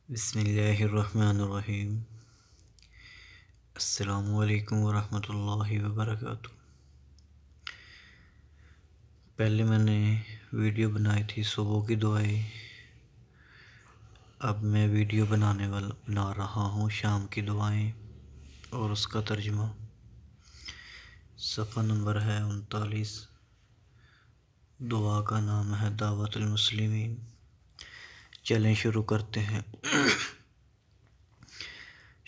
بسم اللہ الرحمن الرحیم۔ السلام علیکم ورحمۃ اللہ وبرکاتہ۔ پہلے میں نے ویڈیو بنائی تھی صبح کی دعائیں، اب میں ویڈیو بنا رہا ہوں شام کی دعائیں اور اس کا ترجمہ۔ صفحہ نمبر ہے 39۔ دعا کا نام ہے دعوت المسلمین۔ چلیں شروع کرتے ہیں۔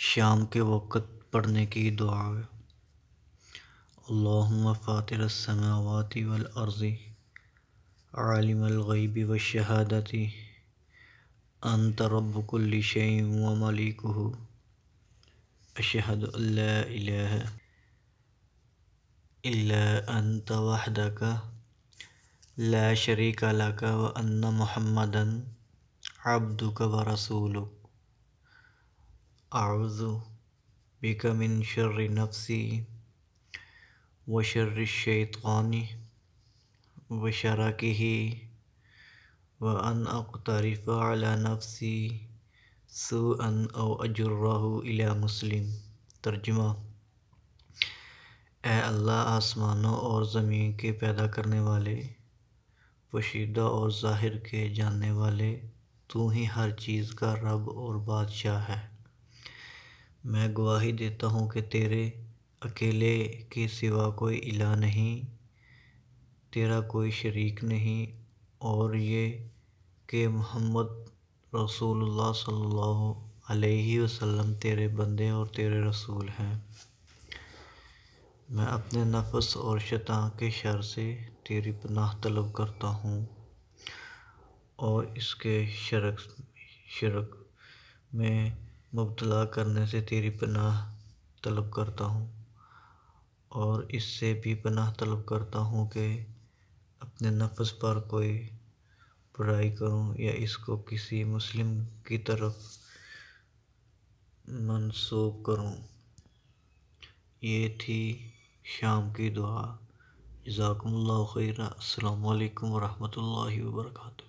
شام کے وقت پڑھنے کی دعا۔ اللہم فاطر السماوات والارض عالم الغیب والشہادۃ انت رب کل شیء وملیکہ اشہد ان لا الہ الا انت وحدک لا شریک لک وان محمدا عبدک ورسولک اعوذ بک من شر نفسی وشر الشیطان وشرکہ وان اقترف علی نفسی سوءا او اجرہ الی مسلم۔ ترجمہ: اے اللہ، آسمانوں اور زمین کے پیدا کرنے والے، پوشیدہ اور ظاہر کے جاننے والے، تو ہی ہر چیز کا رب اور بادشاہ ہے۔ میں گواہی دیتا ہوں کہ تیرے اکیلے کے سوا کوئی الہ نہیں، تیرا کوئی شریک نہیں، اور یہ کہ محمد رسول اللہ صلی اللہ علیہ وسلم تیرے بندے اور تیرے رسول ہیں۔ میں اپنے نفس اور شیطان کے شر سے تیری پناہ طلب کرتا ہوں اور اس کے شرک میں مبتلا کرنے سے تیری پناہ طلب کرتا ہوں، اور اس سے بھی پناہ طلب کرتا ہوں کہ اپنے نفس پر کوئی برائی کروں یا اس کو کسی مسلم کی طرف منسوب کروں۔ یہ تھی شام کی دعا۔ جزاکم اللہ خیرا۔ السلام علیکم ورحمۃ اللہ وبرکاتہ۔